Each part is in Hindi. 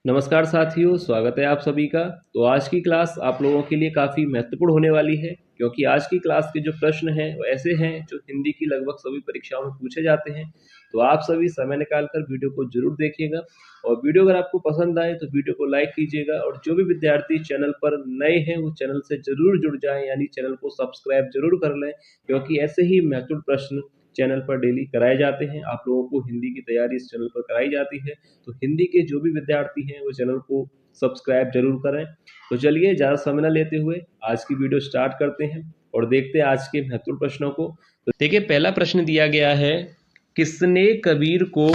नमस्कार साथियों, स्वागत है आप सभी का। तो आज की क्लास आप लोगों के लिए काफ़ी महत्वपूर्ण होने वाली है, क्योंकि आज की क्लास के जो प्रश्न हैं वो ऐसे हैं जो हिंदी की लगभग सभी परीक्षाओं में पूछे जाते हैं। तो आप सभी समय निकालकर वीडियो को जरूर देखिएगा, और वीडियो अगर आपको पसंद आए तो वीडियो को लाइक कीजिएगा। और जो भी विद्यार्थी चैनल पर नए हैं वो चैनल से जरूर जुड़ जाएं, यानी चैनल को सब्सक्राइब जरूर कर लें, क्योंकि ऐसे ही महत्वपूर्ण प्रश्न चैनल पर डेली कराए जाते हैं। आप लोगों को हिंदी की तैयारी इस चैनल पर कराई जाती है, तो हिंदी के जो भी विद्यार्थी हैं वो चैनल को सब्सक्राइब जरूर करें। तो चलिए ज़्यादा समय न लेते हुए आज की वीडियो स्टार्ट करते हैं और देखते हैं आज के महत्वपूर्ण प्रश्नों को। तो देखिए, पहला प्रश्न दिया गया है, किसने कबीर को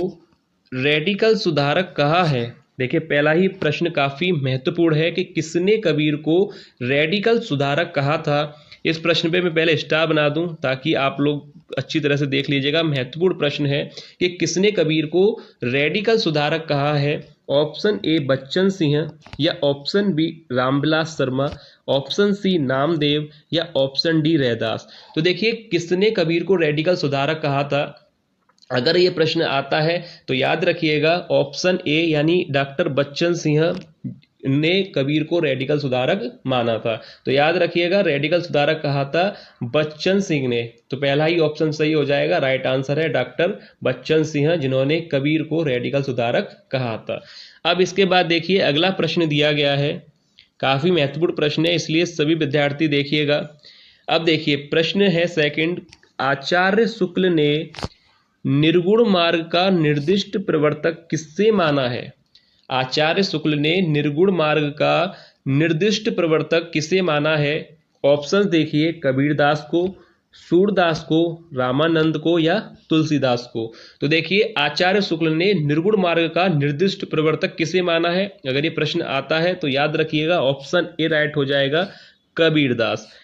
रेडिकल सुधारक कहा है। देखिए, पहला ही प्रश्न काफ़ी महत्वपूर्ण है कि किसने कबीर को रेडिकल सुधारक कहा था। इस प्रश्न पे मैं पहले स्टार बना दूं ताकि आप लोग अच्छी तरह से देख लीजिएगा। महत्वपूर्ण प्रश्न है कि किसने कबीर को रेडिकल सुधारक कहा है। ऑप्शन ए बच्चन सिंह, या option B Ramvilas Sharma, option C Namdev, या ऑप्शन डी रैदास। तो देखिए, किसने कबीर को रेडिकल सुधारक कहा था, अगर ये प्रश्न आता है तो याद रखिएगा ऑप्शन ए यानी डॉक्टर बच्चन सिंह ने कबीर को रेडिकल सुधारक माना था। तो याद रखिएगा रेडिकल सुधारक कहा था बच्चन सिंह ने। तो पहला ही ऑप्शन सही हो जाएगा। राइट आंसर है डॉक्टर बच्चन सिंह, जिन्होंने कबीर को रेडिकल सुधारक कहा था। अब इसके बाद देखिए, अगला प्रश्न दिया गया है, काफी महत्वपूर्ण प्रश्न है, इसलिए सभी विद्यार्थी देखिएगा। अब देखिए, प्रश्न है सेकंड, आचार्य शुक्ल ने निर्गुण मार्ग का निर्दिष्ट प्रवर्तक किससे माना है। आचार्य शुक्ल ने निर्गुण मार्ग का निर्दिष्ट प्रवर्तक किसे माना है। ऑप्शंस देखिए, कबीरदास को, सूरदास को, रामानंद को, या तुलसीदास को। तो देखिए, आचार्य शुक्ल ने निर्गुण मार्ग का निर्दिष्ट प्रवर्तक किसे माना है। अगर ये प्रश्न आता है तो याद रखिएगा ऑप्शन ए राइट हो जाएगा, कबीरदास।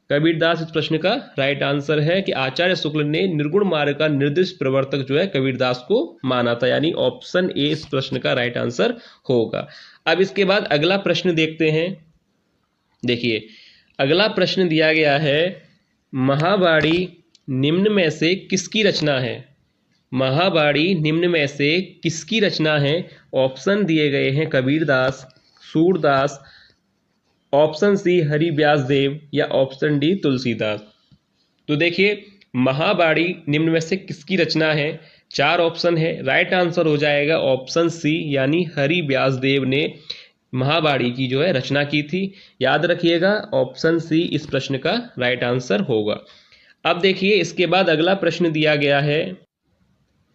कबीरदास इस प्रश्न का राइट आंसर है कि आचार्य शुक्ल ने निर्गुण मार्ग का निर्दिष्ट प्रवर्तक जो है कबीरदास को माना था, यानी ऑप्शन ए इस प्रश्न का राइट आंसर होगा। अब इसके बाद अगला प्रश्न देखते हैं। देखिए, अगला प्रश्न दिया गया है, महावाणी निम्न में से किसकी रचना है। महावाणी निम्न में से किसकी रचना है। ऑप्शन दिए गए हैं कबीरदास, सूरदास, ऑप्शन सी हरि व्यास देव, या ऑप्शन डी तुलसीदास। तो देखिए, महावाणी निम्न में से किसकी रचना है। चार ऑप्शन है, राइट आंसर हो जाएगा ऑप्शन सी, यानी हरि व्यास देव ने महावाणी की जो है रचना की थी। याद रखिएगा ऑप्शन सी इस प्रश्न का राइट आंसर होगा। अब देखिए, इसके बाद अगला प्रश्न दिया गया है।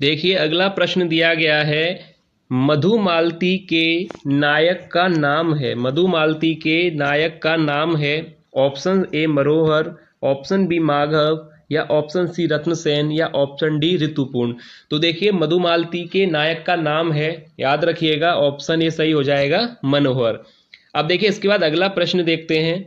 देखिए, अगला प्रश्न दिया गया है, मधुमालती के नायक का नाम है। मधुमालती के नायक का नाम है। Option A Manohar, option B Madhav, या ऑप्शन सी रत्नसेन, या ऑप्शन डी ऋतुपूर्ण। तो देखिए, मधुमालती के नायक का नाम है, याद रखिएगा ऑप्शन ए सही हो जाएगा, मनोहर। अब देखिए, इसके बाद अगला प्रश्न देखते हैं।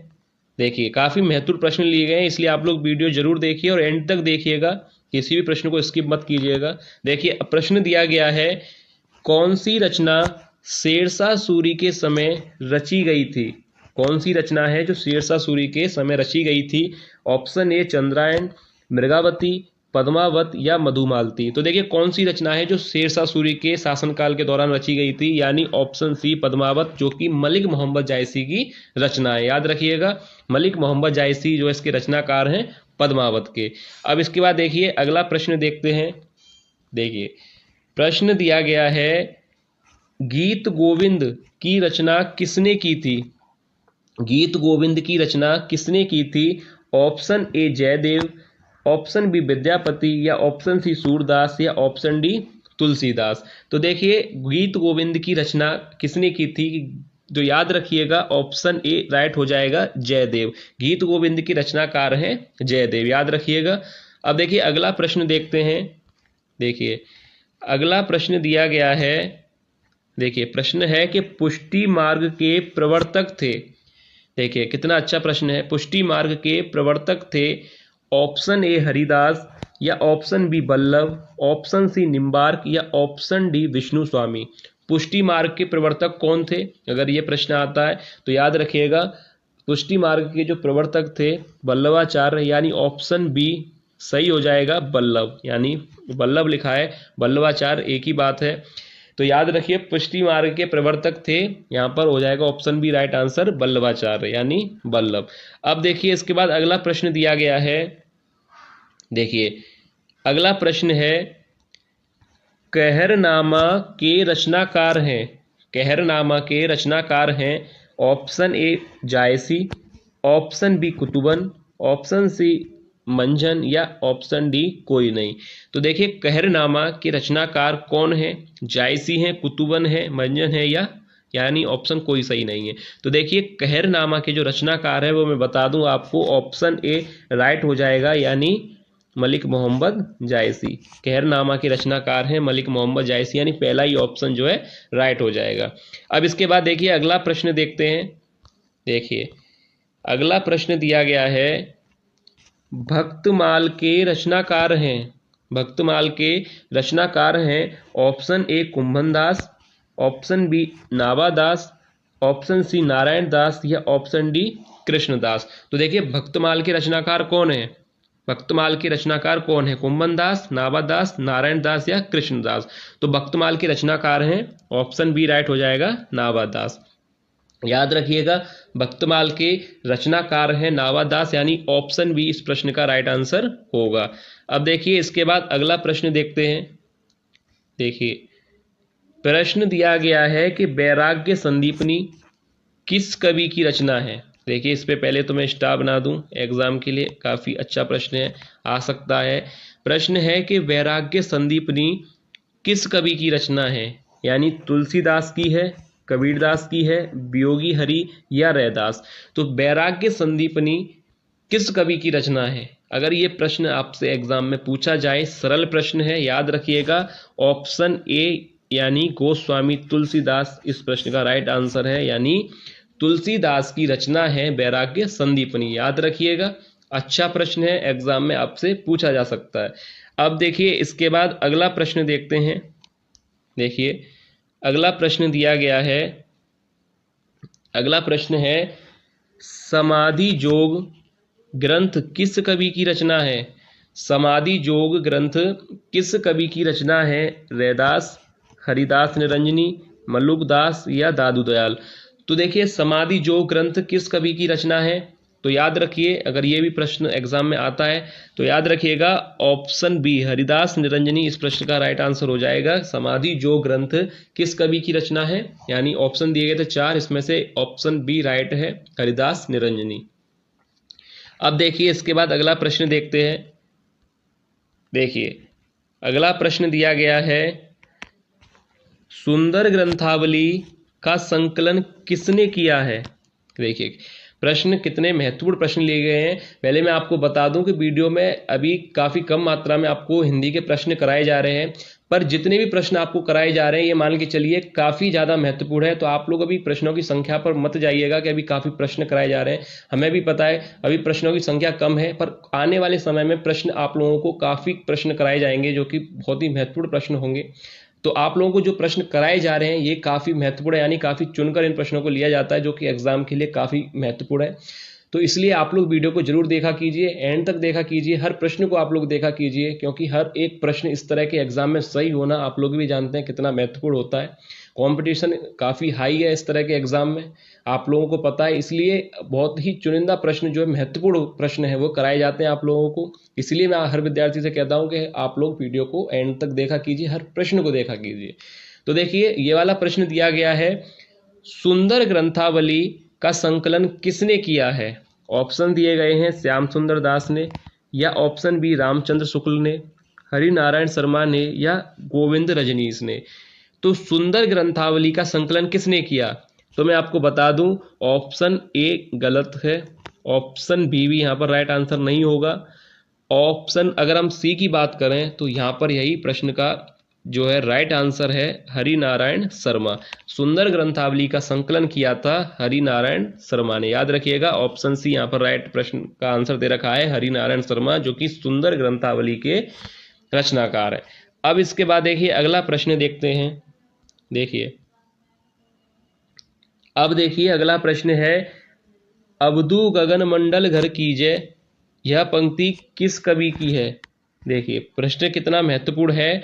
देखिए, काफी महत्वपूर्ण प्रश्न लिए गए हैं, इसलिए आप लोग वीडियो जरूर देखिए और एंड तक देखिएगा, किसी भी प्रश्न को स्किप मत कीजिएगा। देखिए, प्रश्न दिया गया है, कौन सी रचना शेरशाह सूरी के समय रची गई थी। कौन सी रचना है जो शेरशाह सूरी के समय रची गई थी। ऑप्शन ए चंद्रायन, मृगावती, पद्मावत, या मधुमालती। तो देखिए, कौन सी रचना है जो शेरशाह सूरी के शासनकाल के दौरान रची गई थी, यानी ऑप्शन सी पद्मावत, जो कि मलिक मोहम्मद जायसी की रचना है। याद रखिएगा मलिक मोहम्मद जायसी जो इसके रचनाकार हैं पद्मावत के। अब इसके बाद देखिए, अगला प्रश्न देखते हैं। देखिए, प्रश्न दिया गया है, गीत गोविंद की रचना किसने की थी। गीत गोविंद की रचना किसने की थी। Option A Jaydev, option B Vidyapati, या ऑप्शन सी सूरदास, या ऑप्शन डी तुलसीदास। तो देखिए, गीत गोविंद की रचना किसने की थी, जो याद रखिएगा ऑप्शन ए राइट हो जाएगा, जयदेव। गीत गोविंद की रचनाकार हैं जयदेव, याद रखिएगा। अब देखिए, अगला प्रश्न देखते हैं। देखिए, अगला प्रश्न दिया गया है। देखिए, प्रश्न है कि पुष्टि मार्ग के प्रवर्तक थे। देखिए, कितना अच्छा प्रश्न है। पुष्टि मार्ग के प्रवर्तक थे। ऑप्शन ए हरिदास, या option B Ballabh, option C Nimbark, या ऑप्शन डी विष्णु स्वामी। पुष्टि मार्ग के प्रवर्तक कौन थे, अगर ये प्रश्न आता है तो याद रखिएगा पुष्टि मार्ग के जो प्रवर्तक थे वल्लभाचार्य, यानी ऑप्शन बी सही हो जाएगा, बल्लभ, यानी बल्लभ लिखा है, वल्लभाचार्य एक ही बात है। तो याद रखिए पुष्टि मार्ग के प्रवर्तक थे, यहाँ पर हो जाएगा option B right answer Vallabhacharya यानी वल्लभ। अब देखिए इसके बाद अगला प्रश्न दिया गया है, देखिए अगला प्रश्न है कहरनामा के रचनाकार हैं, कहरनामा के रचनाकार हैं option A Jayasi, option B Qutuban, option C Manjhan या ऑप्शन डी कोई नहीं। तो देखिए कहरनामा के रचनाकार कौन है, जायसी हैं, कुतुबन है, मंजन है या यानी ऑप्शन कोई सही नहीं है। तो देखिए कहरनामा के जो रचनाकार है वो मैं बता दूं आपको, ऑप्शन ए राइट हो जाएगा यानी मलिक मोहम्मद जायसी। कहरनामा के रचनाकार हैं मलिक मोहम्मद जायसी यानी पहला ही ऑप्शन जो है राइट हो जाएगा। अब इसके बाद देखिए अगला प्रश्न देखते हैं, देखिए अगला प्रश्न दिया गया है भक्तमाल के रचनाकार हैं, भक्तमाल के रचनाकार हैं option A Kumbhan Das, option B Nava Das, option C Narayan Das या ऑप्शन डी कृष्णदास। तो देखिए भक्तमाल के रचनाकार कौन है, भक्तमाल के रचनाकार कौन है, कुंभन दास, नावा दास, नारायण दास या कृष्णदास। तो भक्तमाल के रचनाकार हैं ऑप्शन बी राइट हो जाएगा नावा दास। याद रखिएगा भक्तमाल के रचनाकार हैं नावा दास यानी ऑप्शन बी इस प्रश्न का राइट आंसर होगा। अब देखिए इसके बाद अगला प्रश्न देखते हैं, देखिए प्रश्न दिया गया है कि वैराग्य संदीपनी किस कवि की रचना है। देखिए इस पे पहले तो मैं स्टार बना दूं, एग्जाम के लिए काफ़ी अच्छा प्रश्न है, आ सकता है। प्रश्न है कि वैराग्य संदीपनी किस कवि की रचना है, यानी तुलसीदास की है, कबीरदास की है, वियोगी हरि या रैदास। तो वैराग्य संदीपनी किस कवि की रचना है, अगर ये प्रश्न आपसे एग्जाम में पूछा जाए, सरल प्रश्न है, याद रखिएगा ऑप्शन ए यानी गोस्वामी तुलसीदास इस प्रश्न का राइट आंसर है, यानी तुलसीदास की रचना है वैराग्य संदीपनी। याद रखिएगा अच्छा प्रश्न है, एग्जाम में आपसे पूछा जा सकता है। अब देखिए इसके बाद अगला प्रश्न देखते हैं, देखिए अगला प्रश्न दिया गया है, अगला प्रश्न है समाधि जोग ग्रंथ किस कवि की रचना है, समाधि जोग ग्रंथ किस कवि की रचना है, रैदास, हरिदास निरंजनी, मल्लुकदास या दादू दयाल। तो देखिए समाधि जोग ग्रंथ किस कवि की रचना है, तो याद रखिए अगर ये भी प्रश्न एग्जाम में आता है तो याद रखिएगा ऑप्शन बी हरिदास निरंजनी इस प्रश्न का राइट आंसर हो जाएगा। समाधि जोग ग्रंथ किस कवि की रचना है, यानी ऑप्शन दिए गए थे 4, इसमें से ऑप्शन बी राइट है हरिदास निरंजनी। अब देखिए इसके बाद अगला प्रश्न देखते हैं, देखिए अगला प्रश्न दिया गया है सुंदर ग्रंथावली का संकलन किसने किया है। देखिए प्रश्न कितने महत्वपूर्ण प्रश्न लिए गए हैं। पहले मैं आपको बता दूं कि वीडियो में अभी काफ़ी कम मात्रा में आपको हिंदी के प्रश्न कराए जा रहे हैं, पर जितने भी प्रश्न आपको कराए जा रहे हैं ये मान के चलिए काफ़ी ज़्यादा महत्वपूर्ण है। तो आप लोग अभी प्रश्नों की संख्या पर मत जाइएगा कि अभी काफ़ी प्रश्न कराए जा रहे हैं, हमें भी पता है अभी प्रश्नों की संख्या कम है, पर आने वाले समय में प्रश्न आप लोगों को काफ़ी प्रश्न कराए जाएंगे जो कि बहुत ही महत्वपूर्ण प्रश्न होंगे। तो आप लोगों को जो प्रश्न कराए जा रहे हैं ये काफ़ी महत्वपूर्ण है, यानी काफ़ी चुनकर इन प्रश्नों को लिया जाता है जो कि एग्जाम के लिए काफ़ी महत्वपूर्ण है। तो इसलिए आप लोग वीडियो को जरूर देखा कीजिए, एंड तक देखा कीजिए, हर प्रश्न को आप लोग देखा कीजिए, क्योंकि हर एक प्रश्न इस तरह के एग्जाम में सही होना आप लोग भी जानते हैं कितना महत्वपूर्ण होता है। कंपटीशन काफ़ी हाई है इस तरह के एग्जाम में, आप लोगों को पता है, इसलिए बहुत ही चुनिंदा प्रश्न जो है महत्वपूर्ण प्रश्न है वो कराए जाते हैं आप लोगों को। इसलिए मैं हर विद्यार्थी से कहता हूं कि आप लोग वीडियो को एंड तक देखा कीजिए, हर प्रश्न को देखा कीजिए। तो देखिए ये वाला प्रश्न दिया गया है सुंदर ग्रंथावली का संकलन किसने किया है। ऑप्शन दिए गए हैं श्याम सुंदर दास ने, या ऑप्शन बी रामचंद्र शुक्ल ने, हरिनारायण शर्मा ने या गोविंद रजनीश ने। तो सुंदर ग्रंथावली का संकलन किसने किया, तो मैं आपको बता दूं ऑप्शन ए गलत है, ऑप्शन बी भी यहाँ पर राइट आंसर नहीं होगा। ऑप्शन अगर हम सी की बात करें तो यहाँ पर यही प्रश्न का जो है राइट आंसर है हरिनारायण शर्मा। सुंदर ग्रंथावली का संकलन किया था हरिनारायण शर्मा ने। याद रखिएगा ऑप्शन सी यहाँ पर राइट प्रश्न का आंसर दे रखा है हरिनारायण शर्मा, जो कि सुंदर ग्रंथावली के रचनाकार है। अब इसके बाद देखिए अगला प्रश्न देखते हैं, देखिए अब देखिए अगला प्रश्न है अवधू गगन मंडल घर कीजय, यह पंक्ति किस कवि की है। देखिए प्रश्न कितना महत्वपूर्ण है,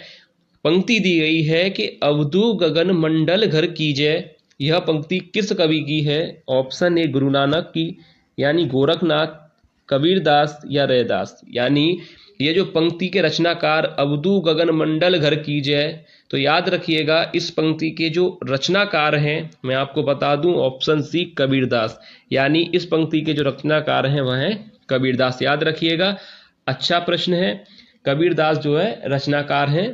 पंक्ति दी गई है कि अवधू गगन मंडल घर कीजय, यह पंक्ति किस कवि की है? ऑप्शन ए गुरु नानक की, यानी गोरखनाथ, कबीरदास या रैदास। यानी ये जो पंक्ति के रचनाकार अवधू गगन मंडल घर कीजय, तो याद रखिएगा इस पंक्ति के जो रचनाकार हैं मैं आपको बता दूं, ऑप्शन सी कबीरदास। यानी इस पंक्ति के जो रचनाकार हैं वह हैं कबीरदास, याद रखिएगा। अच्छा प्रश्न है, कबीरदास जो है रचनाकार हैं।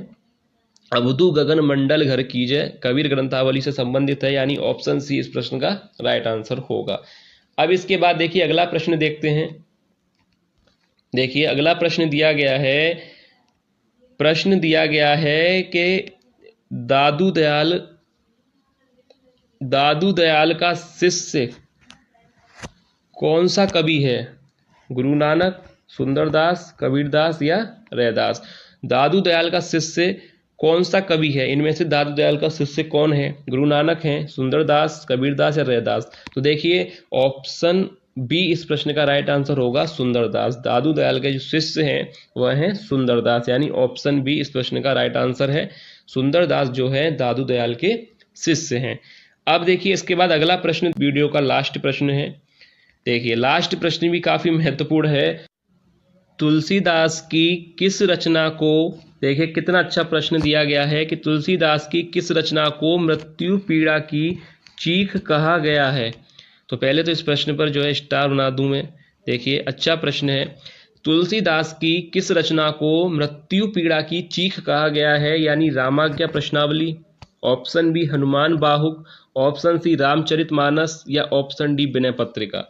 अवधू गगन मंडल घर कीजय कबीर ग्रंथावली से संबंधित है, यानी ऑप्शन सी इस प्रश्न का राइट आंसर होगा। अब इसके बाद देखिए अगला प्रश्न देखते हैं। देखिए अगला प्रश्न दिया गया है कि दादू दयाल का शिष्य कौन सा कवि है? गुरु नानक, सुंदरदास, कबीरदास या रैदास। दादू दयाल का शिष्य कौन सा कवि है? इनमें से दादू दयाल का शिष्य कौन है? गुरु नानक हैं, सुंदरदास, कबीरदास या रैदास। तो देखिए ऑप्शन बी इस प्रश्न का राइट आंसर होगा, सुंदरदास। दादू दयाल के जो शिष्य हैं वह हैं सुंदरदास, यानी ऑप्शन बी इस प्रश्न का राइट आंसर है। सुंदरदास जो है दादू दयाल के शिष्य हैं। अब देखिए इसके बाद अगला प्रश्न वीडियो का लास्ट प्रश्न है। देखिए लास्ट प्रश्न भी काफी महत्वपूर्ण है। तुलसीदास की किस रचना को, देखिए कितना अच्छा प्रश्न दिया गया है कि तुलसीदास की किस रचना को मृत्यु पीड़ा की चीख कहा गया है? तो पहले तो इस प्रश्न पर जो है स्टार बना दूं मैं। देखिए अच्छा प्रश्न है, तुलसीदास की किस रचना को मृत्यु पीड़ा की चीख कहा गया है? यानी रामाज्ञा प्रश्नावली, option B Hanuman Bahuk, option C Ramcharitmanas या ऑप्शन डी विनय पत्रिका।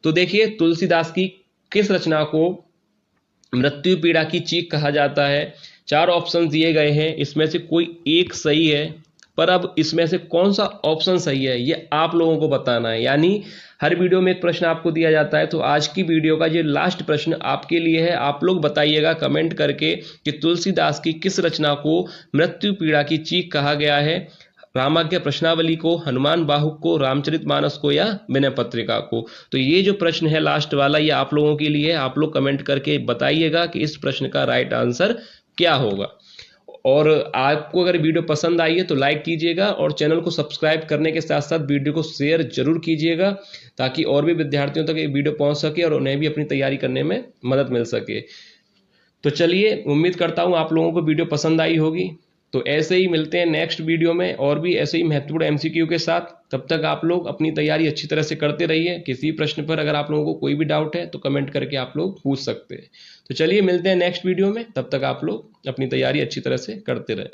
तो देखिए तुलसीदास की किस रचना को मृत्यु पीड़ा की चीख कहा जाता है? 4 ऑप्शन दिए गए हैं, इसमें से कोई एक सही है, पर अब इसमें से कौन सा ऑप्शन सही है ये आप लोगों को बताना है। यानी हर वीडियो में एक प्रश्न आपको दिया जाता है, तो आज की वीडियो का ये लास्ट प्रश्न आपके लिए है। आप लोग बताइएगा कमेंट करके कि तुलसीदास की किस रचना को मृत्यु पीड़ा की चीख कहा गया है? रामाज्ञा प्रश्नावली को, हनुमान बाहुक को, रामचरितमानस को या विनय पत्रिका को। तो ये जो प्रश्न है लास्ट वाला ये आप लोगों के लिए, आप लोग कमेंट करके बताइएगा कि इस प्रश्न का राइट आंसर क्या होगा। और आपको अगर वीडियो पसंद आई है तो लाइक कीजिएगा और चैनल को सब्सक्राइब करने के साथ साथ वीडियो को शेयर जरूर कीजिएगा, ताकि और भी विद्यार्थियों तक ये वीडियो पहुंच सके और उन्हें भी अपनी तैयारी करने में मदद मिल सके। तो चलिए उम्मीद करता हूं आप लोगों को वीडियो पसंद आई होगी। तो ऐसे ही मिलते हैं नेक्स्ट वीडियो में और भी ऐसे ही महत्वपूर्ण एमसीक्यू के साथ। तब तक आप लोग अपनी तैयारी अच्छी तरह से करते रहिए। किसी प्रश्न पर अगर आप लोगों को कोई भी डाउट है तो कमेंट करके आप लोग पूछ सकते हैं। तो चलिए मिलते हैं नेक्स्ट वीडियो में, तब तक आप लोग अपनी तैयारी अच्छी तरह से करते रहें।